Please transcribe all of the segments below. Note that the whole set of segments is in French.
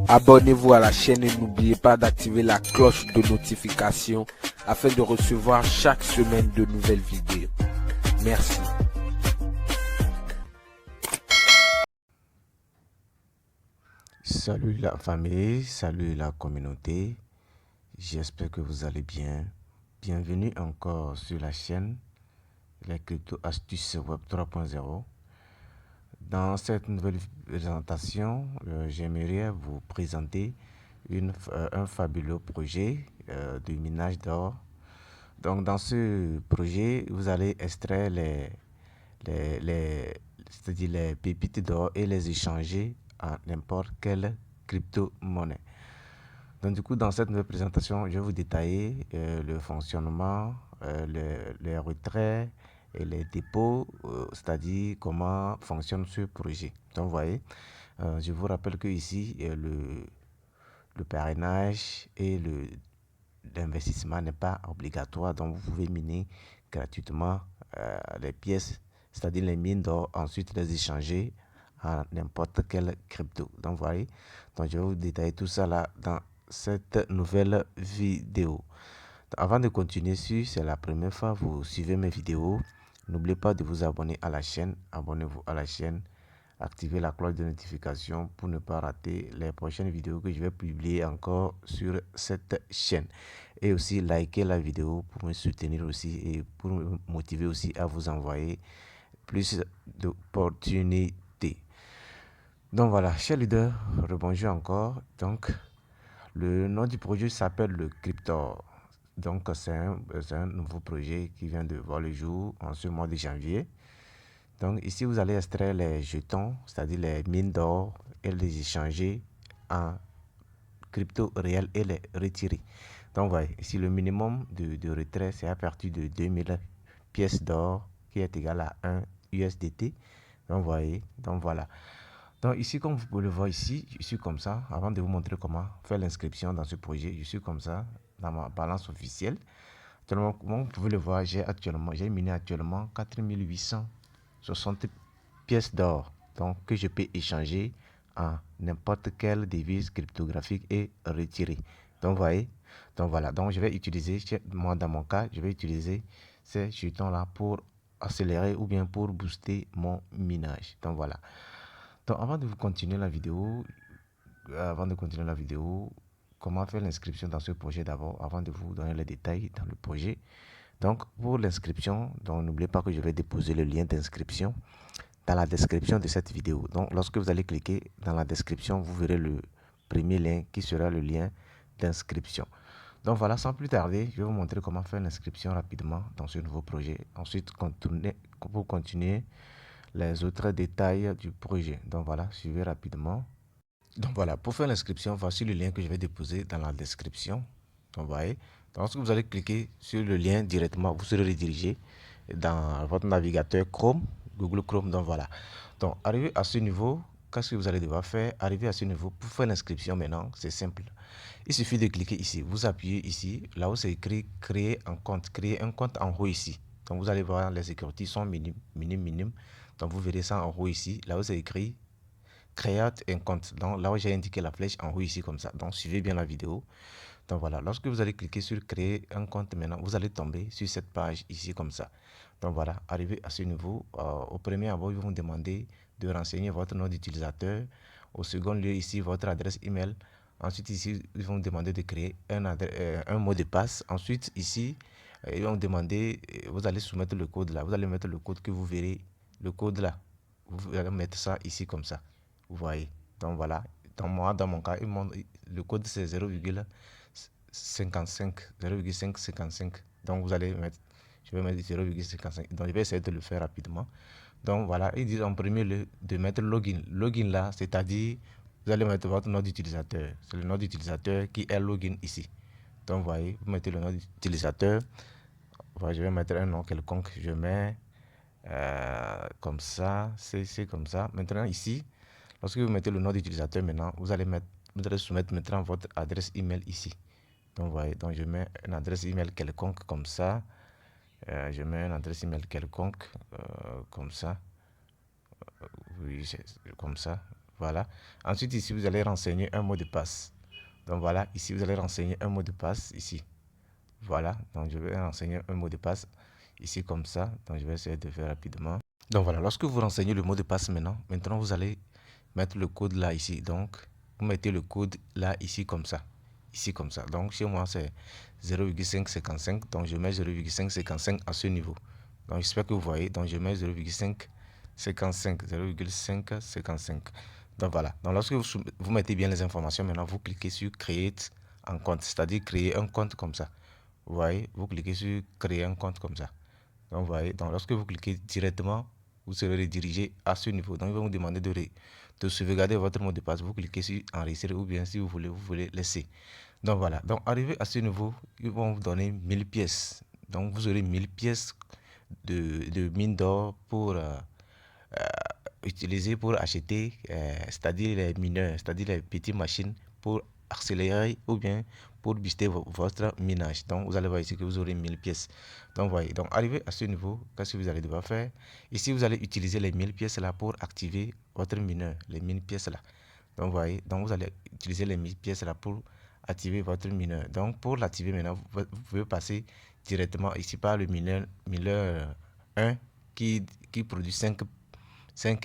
Abonnez-vous à la chaîne et n'oubliez pas d'activer la cloche de notification afin de recevoir chaque semaine de nouvelles vidéos. Merci. Salut la famille, salut la communauté, j'espère que vous allez bien. Bienvenue encore sur la chaîne Les Crypto Astuces Web 3.0. Dans cette nouvelle présentation, j'aimerais vous présenter un fabuleux projet de minage d'or. Donc dans ce projet, vous allez extraire c'est-à-dire les pépites d'or et les échanger à n'importe quelle crypto-monnaie. Donc du coup, dans cette nouvelle présentation, je vais vous détailler le fonctionnement, les retraits et les dépôts, c'est-à-dire comment fonctionne ce projet. Donc vous voyez, je vous rappelle que ici, le parrainage et l'investissement n'est pas obligatoire, donc vous pouvez miner gratuitement les pièces, c'est-à-dire les mines d'or, ensuite les échanger à n'importe quelle crypto. Donc vous voyez, donc je vais vous détailler tout ça là dans cette nouvelle vidéo. Avant de continuer, si c'est la première fois que vous suivez mes vidéos, n'oubliez pas de vous abonner à la chaîne, abonnez-vous à la chaîne, activez la cloche de notification pour ne pas rater les prochaines vidéos que je vais publier encore sur cette chaîne. Et aussi likez la vidéo pour me soutenir aussi et pour me motiver aussi à vous envoyer plus d'opportunités. Donc voilà, chers leaders, rebonjour encore. Donc, le nom du projet s'appelle le Cryptor. Donc, c'est un nouveau projet qui vient de voir le jour en ce mois de janvier. Donc, ici, vous allez extraire les jetons, c'est-à-dire les mines d'or, et les échanger en crypto réel et les retirer. Donc, vous voyez, ici, le minimum de retrait, c'est à partir de 2000 pièces d'or qui est égal à 1 USDT. Donc, vous voyez, donc voilà. Donc ici, comme vous pouvez le voir ici, je suis comme ça. Avant de vous montrer comment faire l'inscription dans ce projet, je suis comme ça dans ma balance officielle. Actuellement, comme vous pouvez le voir, j'ai miné actuellement 4860 pièces d'or, donc que je peux échanger en n'importe quelle devise cryptographique et retirer. Donc vous voyez, donc voilà, donc je vais utiliser, moi dans mon cas, je vais utiliser ces jetons là pour accélérer ou bien pour booster mon minage. Donc voilà. Donc avant de continuer la vidéo, comment faire l'inscription dans ce projet d'abord, avant de vous donner les détails dans le projet. Donc pour l'inscription, n'oubliez pas que je vais déposer le lien d'inscription dans la description de cette vidéo. Donc lorsque vous allez cliquer dans la description, vous verrez le premier lien qui sera le lien d'inscription. Donc voilà, sans plus tarder, je vais vous montrer comment faire l'inscription rapidement dans ce nouveau projet. Ensuite, pour continuer les autres détails du projet. Donc voilà, suivez rapidement. Donc voilà, pour faire l'inscription, voici le lien que je vais déposer dans la description. Donc vous voyez, donc, lorsque vous allez cliquer sur le lien directement, vous serez redirigé dans votre navigateur Chrome, Google Chrome. Donc voilà. Donc arrivé à ce niveau, qu'est-ce que vous allez devoir faire? Arriver à ce niveau, pour faire l'inscription maintenant, c'est simple. Il suffit de cliquer ici, vous appuyez ici, là où c'est écrit créer un compte en haut ici. Donc vous allez voir les sécurités sont minimes. Donc vous verrez ça en haut ici, là où c'est écrit créate un compte. Donc là où j'ai indiqué la flèche en haut ici comme ça. Donc suivez bien la vidéo. Donc voilà, lorsque vous allez cliquer sur créer un compte maintenant, vous allez tomber sur cette page ici comme ça. Donc voilà, arrivé à ce niveau, au premier abord, ils vont vous demander de renseigner votre nom d'utilisateur. Au second lieu ici, votre adresse email. Ensuite ici, ils vont vous demander de créer un mot de passe. Ensuite ici, ils vont vous demander, vous allez soumettre le code là. Vous allez mettre le code que vous verrez, le code là. Vous allez mettre ça ici comme ça. Vous voyez. Donc voilà. Dans mon cas, le code c'est 0,555. Donc vous allez mettre, je vais mettre 0,55. Donc je vais essayer de le faire rapidement. Donc voilà, ils disent en premier lieu de mettre login. Login là, c'est-à-dire vous allez mettre votre nom d'utilisateur. C'est le nom d'utilisateur qui est login ici. Donc vous voyez, vous mettez le nom d'utilisateur. Voilà, je vais mettre un nom quelconque. Je mets comme ça, c'est comme ça. Maintenant ici, lorsque vous mettez le nom d'utilisateur maintenant, vous allez soumettre maintenant votre adresse email ici. Donc, vous voyez, donc je mets une adresse email quelconque comme ça. Je mets une adresse email quelconque comme ça. Oui, comme ça. Voilà. Ensuite, ici, vous allez renseigner un mot de passe. Donc voilà, ici, vous allez renseigner un mot de passe, ici. Voilà, donc je vais renseigner un mot de passe, ici comme ça. Donc je vais essayer de faire rapidement. Donc voilà, lorsque vous renseignez le mot de passe maintenant vous allez mettre le code là, ici. Donc, vous mettez le code là, ici comme ça. Ici comme ça. Donc chez moi, c'est 0,555. Donc je mets 0,555 à ce niveau. Donc j'espère que vous voyez. Donc je mets 0,555. 0,555. Donc voilà. Donc lorsque vous mettez bien les informations, maintenant vous cliquez sur Create un compte. C'est-à-dire créer un compte comme ça. Vous voyez, vous cliquez sur Créer un compte comme ça. Donc vous voyez, donc lorsque vous cliquez directement, vous serez redirigé à ce niveau. Donc il va vous demander de sauvegarder votre mot de passe. Vous cliquez sur enregistrer ou bien si vous voulez laisser. Donc voilà, donc arrivé à ce niveau, ils vont vous donner 1000 pièces. Donc vous aurez 1000 pièces de mine d'or pour utiliser pour acheter, c'est-à-dire les mineurs, c'est-à-dire les petites machines pour accélérer ou bien pour booster votre minage. Donc vous allez voir ici que vous aurez 1000 pièces. Donc voyez, donc arrivé à ce niveau, qu'est-ce que vous allez devoir faire? Ici vous allez utiliser les 1000 pièces là pour activer votre mineur, les 1000 pièces là. Donc voyez, donc vous allez utiliser les 1000 pièces là pour activer votre mineur. Donc pour l'activer maintenant, vous pouvez passer directement ici par le mineur 1 qui produit 5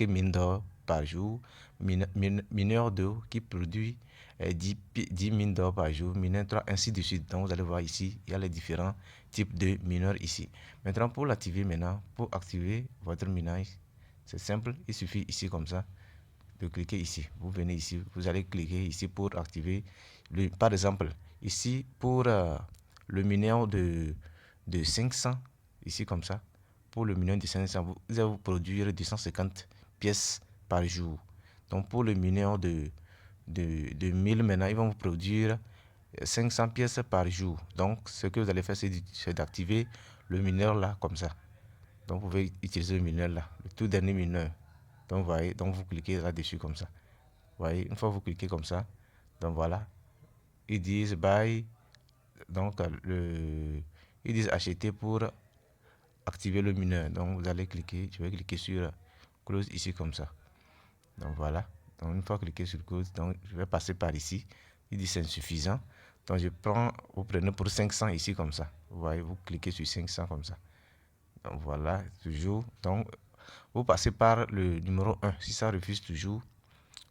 mines d'or par jour, mineur 2 qui produit 10 mines d'or par jour, mineur 3, ainsi de suite. Donc vous allez voir ici, il y a les différents types de mineurs ici. Maintenant pour l'activer pour activer votre minage, c'est simple, il suffit ici comme ça de cliquer ici. Vous venez ici, vous allez cliquer ici pour activer, par exemple, ici pour le mineur de 500, ici comme ça, pour le mineur de 500, vous allez vous produire 250 pièces par jour. Donc pour le mineur de 1000 maintenant, ils vont vous produire 500 pièces par jour. Donc ce que vous allez faire, c'est d'activer le mineur là, comme ça. Donc vous pouvez utiliser le mineur là, le tout dernier mineur. Donc, voyez, donc vous cliquez là-dessus comme ça. Voyez, une fois que vous cliquez comme ça, donc voilà, ils disent buy, donc ils disent acheter pour activer le mineur. Donc vous allez cliquer, je vais cliquer sur close ici comme ça. Donc voilà, donc une fois cliqué sur close, donc je vais passer par ici. Il dit c'est insuffisant. Donc vous prenez pour 500 ici comme ça. Vous voyez, vous cliquez sur 500 comme ça. Donc voilà, toujours. Donc vous passez par le numéro 1. Si ça refuse toujours,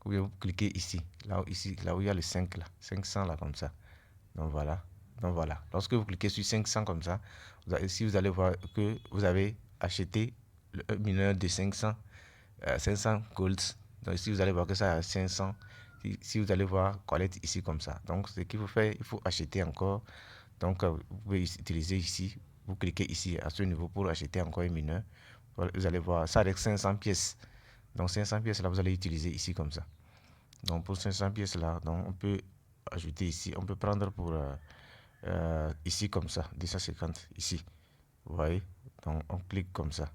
vous cliquez ici, là où il y a le 5 là, 500 là comme ça. Donc voilà. Donc voilà. Lorsque vous cliquez sur 500 comme ça, ici vous allez voir que vous avez acheté le mineur de 500 gold. Donc ici vous allez voir que ça a 500. Si vous allez voir collecte ici comme ça. Donc ce qu'il faut faire, il faut acheter encore. Donc vous pouvez utiliser ici. Vous cliquez ici à ce niveau pour acheter encore un mineur. Vous allez voir, ça avec 500 pièces. Donc 500 pièces là, vous allez utiliser ici comme ça. Donc pour 500 pièces là, donc on peut ajouter ici, on peut prendre pour ici comme ça, 250 ici. Vous voyez, donc on clique comme ça.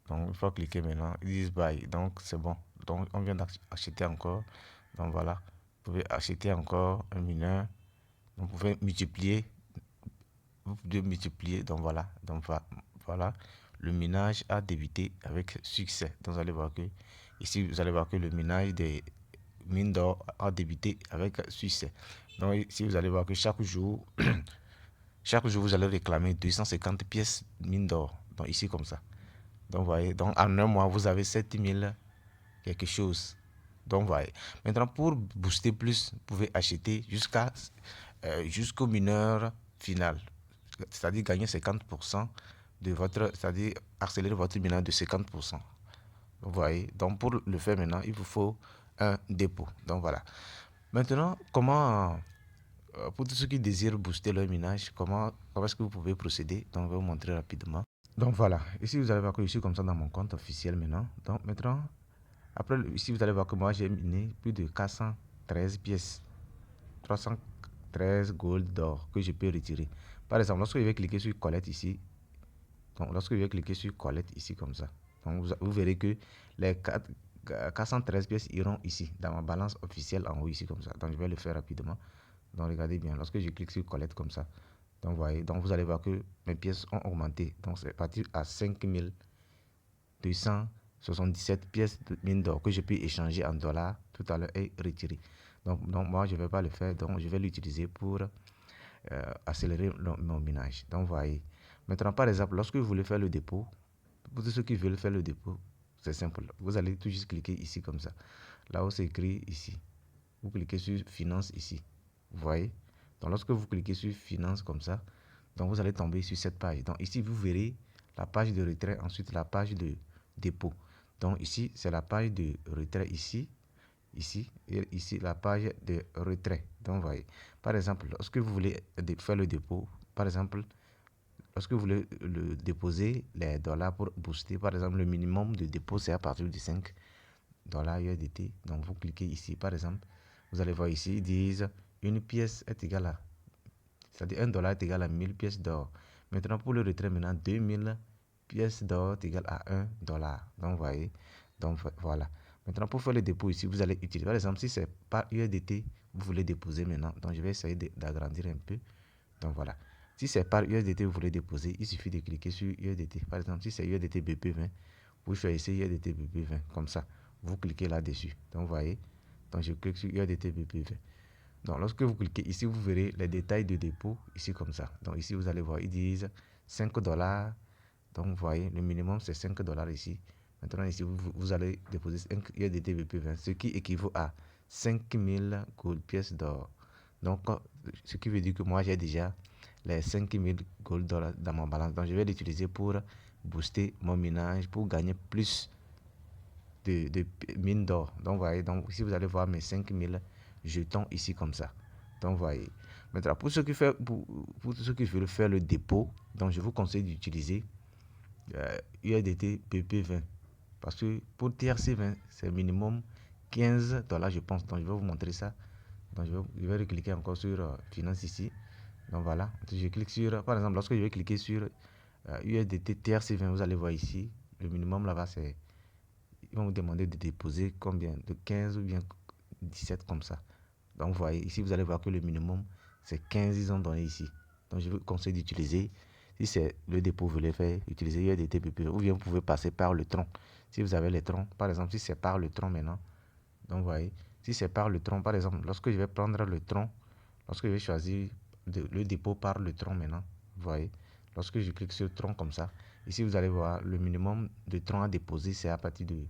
Donc il faut cliquer maintenant, ils disent buy, donc c'est bon. Donc on vient d'acheter encore. Donc voilà, vous pouvez acheter encore un mineur. Vous pouvez multiplier, donc voilà, donc voilà, le minage a débuté avec succès. Donc vous allez voir que ici vous allez voir que le minage des mines d'or a débuté avec succès. Donc ici vous allez voir que chaque jour chaque jour vous allez réclamer 250 pièces mine d'or. Donc ici comme ça. Donc vous voyez, donc en un mois vous avez 7000 quelque chose. Donc voyez. Maintenant pour booster plus, vous pouvez acheter jusqu'au mineur final. C'est-à-dire gagner 50% de votre, c'est-à-dire accélérer votre minage de 50%. Vous voyez, donc pour le faire maintenant, il vous faut un dépôt. Donc voilà. Maintenant, pour tous ceux qui désirent booster leur minage, comment est-ce que vous pouvez procéder? Donc, je vais vous montrer rapidement. Donc voilà, ici vous allez voir que je suis comme ça dans mon compte officiel maintenant. Donc maintenant, après, ici vous allez voir que moi j'ai miné plus de 413 pièces, 313 gold d'or que je peux retirer. Par exemple, lorsque je vais cliquer sur collecte ici, donc lorsque je vais cliquer sur collecte ici comme ça, donc vous verrez que les 413 pièces iront ici dans ma balance officielle en haut ici comme ça. Donc je vais le faire rapidement. Donc regardez bien, lorsque je clique sur collecte comme ça, donc voyez, donc vous allez voir que mes pièces ont augmenté. Donc c'est parti à 5200 77 pièces de mine d'or que je peux échanger en dollars tout à l'heure et retirer. Donc moi, je ne vais pas le faire. Donc, je vais l'utiliser pour accélérer mon minage. Donc, voyez. Maintenant, par exemple, lorsque vous voulez faire le dépôt, pour tous ceux qui veulent faire le dépôt, c'est simple. Vous allez tout juste cliquer ici comme ça. Là où c'est écrit ici. Vous cliquez sur finance ici. Vous voyez. Donc, lorsque vous cliquez sur finance comme ça, donc vous allez tomber sur cette page. Donc, ici, vous verrez la page de retrait, ensuite la page de dépôt. Donc, ici, c'est la page de retrait ici. Ici, et ici, la page de retrait. Donc, vous voyez. Par exemple, lorsque vous voulez faire le dépôt, par exemple, lorsque vous voulez le déposer les dollars pour booster, par exemple, le minimum de dépôt, c'est à partir de 5 dollars USDT. Donc, vous cliquez ici, par exemple, vous allez voir ici, ils disent une pièce est égale à, c'est-à-dire 1 dollar est égal à 1000 pièces d'or. Maintenant, pour le retrait, maintenant, 2000 pièces d'or est égal à 1 dollar. Donc, vous voyez, donc voilà. Maintenant, pour faire le dépôt ici, vous allez utiliser, par exemple, si c'est par USDT, vous voulez déposer maintenant. Donc, je vais essayer d'agrandir un peu. Donc, voilà. Si c'est par USDT, vous voulez déposer, il suffit de cliquer sur USDT. Par exemple, si c'est USDT BP20, vous choisissez USDT BP20, comme ça. Vous cliquez là-dessus. Donc, vous voyez. Donc, je clique sur USDT BP20. Donc, lorsque vous cliquez ici, vous verrez les détails de dépôt, ici comme ça. Donc, ici, vous allez voir, ils disent 5 dollars. Donc, vous voyez, le minimum, c'est 5 dollars ici. Maintenant, ici, vous allez déposer 5 USDT BP20, ce qui équivaut à 5000 gold pièces d'or. Donc, ce qui veut dire que moi, j'ai déjà les 5000 gold dollars dans mon balance. Donc, je vais l'utiliser pour booster mon minage, pour gagner plus de mine d'or. Donc, vous voyez, donc ici, vous allez voir mes 5000 jetons ici comme ça. Donc, vous voyez. Maintenant, pour ceux qui veulent faire le dépôt, donc je vous conseille d'utiliser USDT BP20. Parce que pour TRC20, c'est minimum 15 dollars, je pense. Donc, je vais vous montrer ça. Donc, je vais cliquer encore sur finance ici. Donc, voilà. Je clique sur, par exemple, lorsque je vais cliquer sur USDT TRC20, vous allez voir ici. Le minimum là-bas, c'est, ils vont vous demander de déposer combien, de 15 ou bien 17 comme ça. Donc, vous voyez, ici, vous allez voir que le minimum, c'est 15, ils ont donné ici. Donc, je vous conseille d'utiliser, si c'est le dépôt, vous voulez faire, utiliser USDT BP, ou bien vous pouvez passer par le tronc. Si vous avez les troncs, par exemple, si c'est par le tronc maintenant, donc, vous voyez, si c'est par le tronc, par exemple, lorsque je vais prendre le tronc, lorsque je vais choisir le dépôt par le tronc maintenant, vous voyez, lorsque je clique sur le tronc comme ça, ici, vous allez voir, le minimum de tronc à déposer, c'est à partir de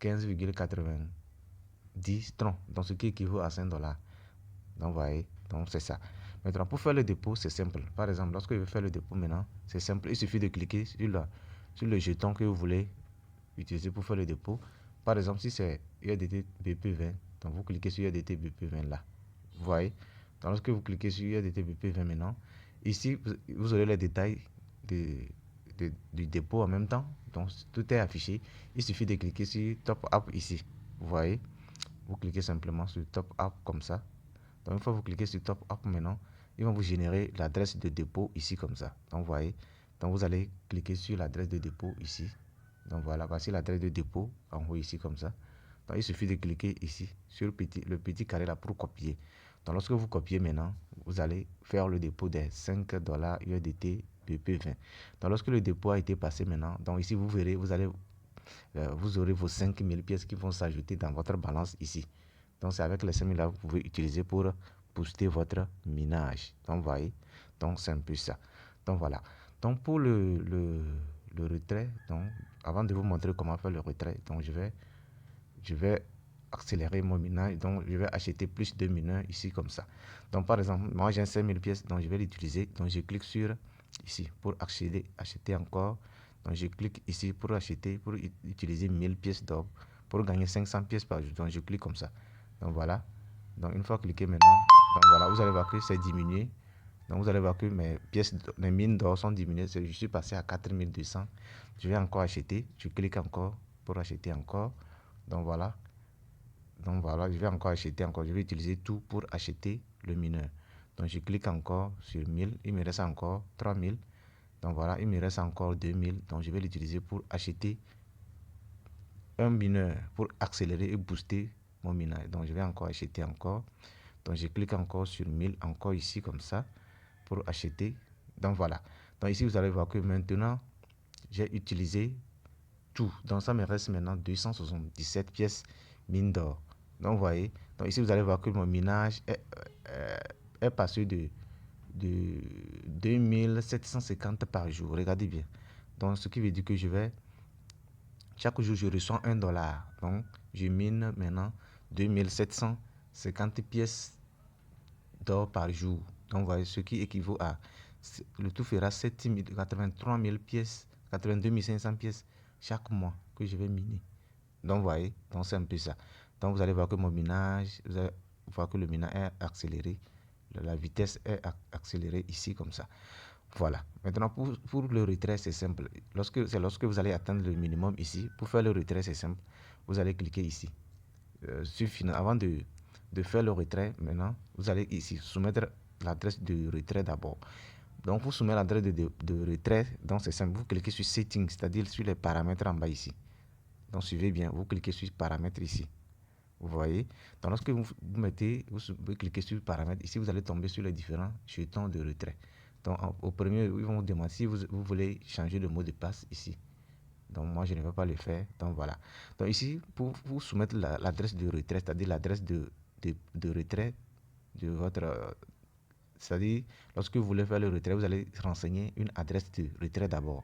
15,90 troncs, donc ce qui équivaut à 5 dollars. Donc, vous voyez, donc c'est ça. Maintenant, pour faire le dépôt, c'est simple. Par exemple, lorsque je vais faire le dépôt maintenant, c'est simple. Il suffit de cliquer sur le jeton que vous voulez utiliser pour faire le dépôt. Par exemple, si c'est USDT BP20, donc vous cliquez sur USDT BP20 là. Vous voyez, donc lorsque vous cliquez sur USDT BP20 maintenant, ici, vous aurez les détails du dépôt en même temps. Donc, tout est affiché. Il suffit de cliquer sur Top Up ici. Vous voyez, vous cliquez simplement sur Top Up comme ça. Donc, une fois que vous cliquez sur Top Up maintenant, ils vont vous générer l'adresse de dépôt ici comme ça. Donc, vous voyez, donc vous allez cliquer sur l'adresse de dépôt ici. Donc, voilà, voici l'adresse de dépôt en haut ici comme ça. Donc, il suffit de cliquer ici sur le petit carré là pour copier. Donc, lorsque vous copiez maintenant, vous allez faire le dépôt des 5 dollars USDT BP20. Donc, lorsque le dépôt a été passé maintenant, donc ici vous verrez, vous aurez vos 5000 pièces qui vont s'ajouter dans votre balance ici. Donc, c'est avec les 5000 là que vous pouvez utiliser pour booster votre minage. Donc, vous voyez, donc c'est un peu ça. Donc, voilà. Donc, pour le retrait, donc, avant de vous montrer comment faire le retrait, donc je vais accélérer mon minage. Donc, je vais acheter plus de mineurs ici comme ça. Donc, par exemple, moi j'ai 5000 pièces, donc je vais l'utiliser. Donc, je clique sur ici pour acheter encore. Donc, je clique ici pour acheter, pour utiliser 1000 pièces d'or pour gagner 500 pièces par jour. Donc, je clique comme ça. Donc, voilà. Donc, une fois cliqué maintenant, donc voilà, vous allez voir que c'est diminué. Donc, vous allez voir que mes mines d'or sont diminuées. Je suis passé à 4200. Je vais encore acheter. Je clique encore pour acheter encore. Donc, voilà. Donc, voilà, je vais encore acheter encore. Je vais utiliser tout pour acheter le mineur. Donc, je clique encore sur 1000. Il me reste encore 3000. Donc, voilà, il me reste encore 2000. Donc, je vais l'utiliser pour acheter un mineur pour accélérer et booster mon minage. Donc, je vais encore acheter encore. Donc, je clique encore sur 1000, encore ici comme ça, pour acheter. Donc, voilà. Donc, ici, vous allez voir que maintenant, j'ai utilisé tout. Donc ça me reste maintenant 277 pièces mine d'or. Donc vous voyez, donc ici vous allez voir que mon minage est passé de 2750 par jour. Regardez bien. Donc ce qui veut dire que chaque jour je reçois $1. Donc je mine maintenant 2750 pièces d'or par jour. Donc vous voyez, ce qui équivaut à, le tout fera 83 000 pièces, 82 500 pièces chaque mois que je vais miner. Donc vous voyez, donc c'est un peu ça. Donc vous allez voir que mon minage, vous allez voir que le minage est accéléré, la vitesse est accélérée ici comme ça. Voilà. Maintenant pour le retrait c'est simple. Lorsque vous allez atteindre le minimum ici, pour faire le retrait c'est simple. Vous allez cliquer ici. Avant de faire le retrait, maintenant, vous allez ici soumettre l'adresse de retrait d'abord. Donc, vous soumettez l'adresse de retrait. Donc, c'est simple. Vous cliquez sur Settings, c'est-à-dire sur les paramètres en bas ici. Donc, suivez bien. Vous cliquez sur Paramètres ici. Vous voyez. Donc, lorsque vous cliquez sur Paramètres, ici, vous allez tomber sur les différents jetons de retrait. Donc, au premier, ils vont vous demander si vous voulez changer le mot de passe ici. Donc moi je ne vais pas le faire. Donc voilà. Donc ici pour vous soumettre l'adresse de retrait, c'est-à-dire l'adresse de retrait de votre c'est-à-dire lorsque vous voulez faire le retrait, vous allez renseigner une adresse de retrait d'abord.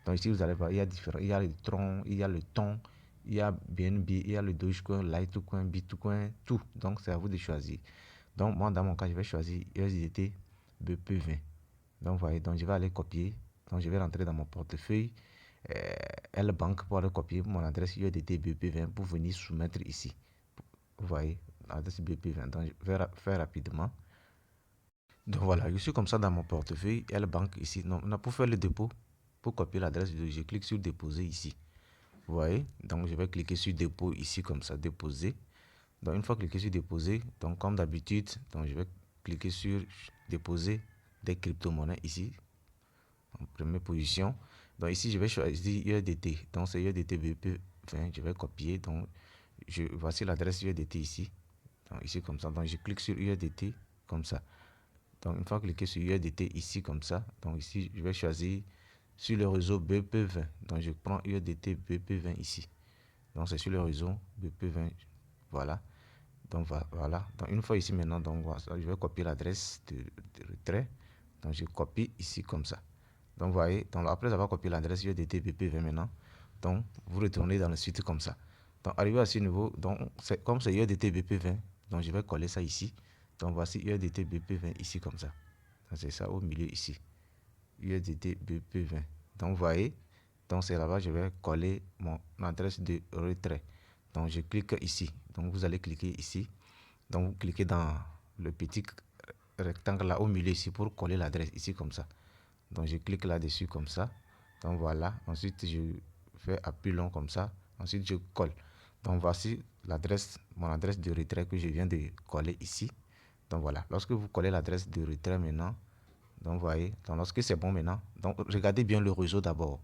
Donc ici vous allez voir, il y a différents, il y a le tron, il y a le ton, il y a BNB, il y a le Dogecoin, Litecoin, Bitcoin, tout. Donc c'est à vous de choisir. Donc moi dans mon cas je vais choisir USDT BP20. Donc vous voyez, donc je vais aller copier. Donc je vais rentrer dans mon portefeuille. L-Bank pour aller copier mon adresse USDT BP20 pour venir soumettre ici. Vous voyez, l'adresse BP20. Donc je vais faire rapidement. Donc voilà, je suis comme ça dans mon portefeuille L-Bank ici. Non, pour faire le dépôt, pour copier l'adresse, je clique sur déposer ici. Vous voyez, donc je vais cliquer sur dépôt ici comme ça, déposer. Donc une fois cliqué sur déposer, donc comme d'habitude, donc je vais cliquer sur déposer des crypto-monnaies ici en première position. Donc ici je vais choisir USDT, donc c'est USDT BP20, je vais copier. Donc voici l'adresse USDT ici, donc ici comme ça. Donc je clique sur USDT comme ça. Donc une fois cliqué sur USDT ici comme ça, donc ici je vais choisir sur le réseau BP20. Donc je prends USDT BP20 ici. Donc c'est sur le réseau BP20. Voilà. Donc voilà. Donc une fois ici maintenant, donc je vais copier l'adresse de retrait. Donc je copie ici comme ça. Donc vous voyez, donc après avoir copié l'adresse USDT BP20 maintenant, donc vous retournez dans le site comme ça. Donc arrivé à ce niveau, donc comme c'est USDT BP20, donc je vais coller ça ici. Donc voici USDT BP20 ici comme ça. C'est ça au milieu ici. USDT BP20. Donc vous voyez, donc c'est là-bas, je vais coller mon adresse de retrait. Donc je clique ici. Donc vous allez cliquer ici. Donc vous cliquez dans le petit rectangle là au milieu ici pour coller l'adresse ici comme ça. Donc je clique là-dessus comme ça. Donc voilà. Ensuite je fais appui long comme ça. Ensuite je colle. Donc voici l'adresse, mon adresse de retrait que je viens de coller ici. Donc voilà. Lorsque vous collez l'adresse de retrait maintenant, donc vous voyez, donc lorsque c'est bon maintenant, donc regardez bien le réseau d'abord.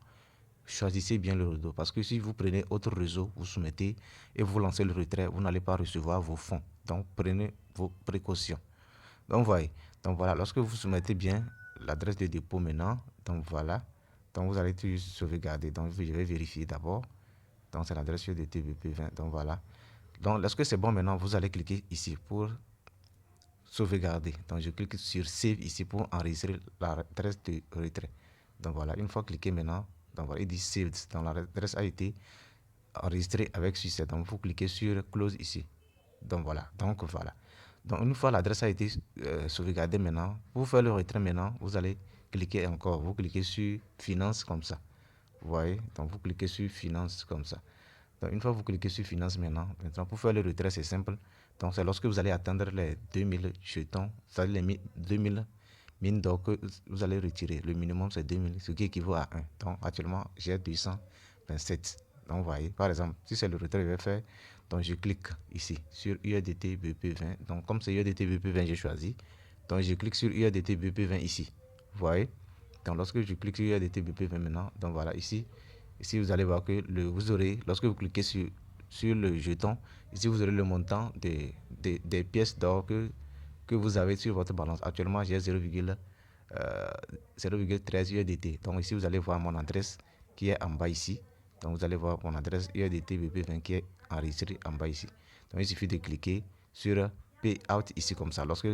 Choisissez bien le réseau parce que si vous prenez autre réseau, vous soumettez et vous lancez le retrait, vous n'allez pas recevoir vos fonds. Donc prenez vos précautions. Donc vous voyez, donc voilà, lorsque vous soumettez bien l'adresse de dépôt maintenant, donc voilà, donc vous allez tout sauvegarder. Donc je vais vérifier d'abord. Donc c'est l'adresse de TBP20. Donc voilà. Donc lorsque c'est bon maintenant, vous allez cliquer ici pour sauvegarder. Donc je clique sur Save ici pour enregistrer l'adresse de retrait. Donc voilà, une fois cliqué maintenant, donc voilà, il dit Saved. Donc l'adresse a été enregistrée avec succès. Donc vous cliquez sur Close ici. Donc voilà, donc voilà. Donc une fois l'adresse a été sauvegardée maintenant, pour faire le retrait maintenant, vous allez cliquer encore. Vous cliquez sur Finance comme ça. Vous voyez, donc vous cliquez sur Finance comme ça. Donc une fois que vous cliquez sur Finance maintenant, pour faire le retrait c'est simple. Donc c'est lorsque vous allez atteindre les 2000 jetons, c'est-à-dire les 2000 mines d'or que vous allez retirer. Le minimum c'est 2000, ce qui équivaut à 1. Donc actuellement j'ai 227. Donc vous voyez, par exemple, si c'est le retrait que je vais faire, donc je clique ici sur USDT BP20. Donc comme c'est USDT BP20 j'ai choisi, donc je clique sur USDT BP20 ici. Vous voyez, donc lorsque je clique sur USDT BP20 maintenant, donc voilà ici vous allez voir que vous aurez, lorsque vous cliquez sur le jeton, ici vous aurez le montant des pièces d'or que vous avez sur votre balance. Actuellement j'ai 0,13 USDT. Donc ici vous allez voir mon adresse qui est en bas ici. Donc vous allez voir mon adresse UEDTBP20 qui est enregistrée en bas ici. Donc il suffit de cliquer sur Payout ici comme ça. Lorsque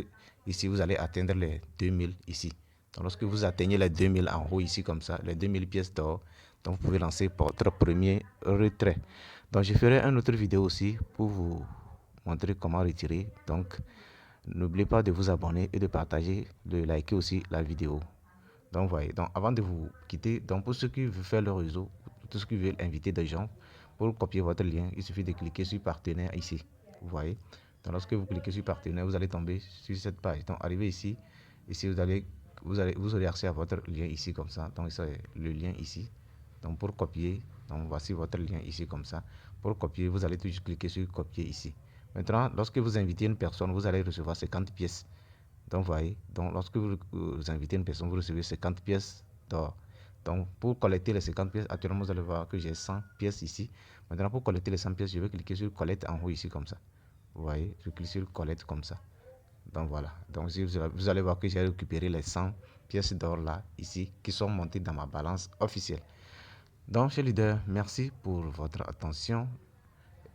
ici vous allez atteindre les 2000 ici. Donc lorsque vous atteignez les 2000 en haut ici comme ça, les 2000 pièces d'or, donc vous pouvez lancer votre premier retrait. Donc je ferai une autre vidéo aussi pour vous montrer comment retirer. Donc n'oubliez pas de vous abonner et de partager, de liker aussi la vidéo. Donc voyez, donc avant de vous quitter, donc pour ceux qui veulent faire le réseau, tous ceux qui veulent inviter des gens, pour copier votre lien, il suffit de cliquer sur partenaire ici. Vous voyez. Donc lorsque vous cliquez sur partenaire, vous allez tomber sur cette page. Donc arrivez ici, vous aurez accès à votre lien ici comme ça. Donc c'est le lien ici. Donc pour copier, donc voici votre lien ici comme ça. Pour copier, vous allez toujours cliquer sur copier ici. Maintenant, lorsque vous invitez une personne, vous allez recevoir 50 pièces. Donc, voyez, donc lorsque vous invitez une personne, vous recevez 50 pièces d'or. Donc, pour collecter les 50 pièces, actuellement, vous allez voir que j'ai 100 pièces ici. Maintenant, pour collecter les 100 pièces, je vais cliquer sur collecte en haut ici comme ça. Vous voyez, je clique sur collecte comme ça. Donc, voilà. Donc, vous allez voir que j'ai récupéré les 100 pièces d'or là, ici, qui sont montées dans ma balance officielle. Donc, chers leaders, merci pour votre attention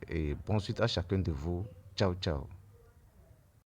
et bonne suite à chacun de vous. Ciao, ciao.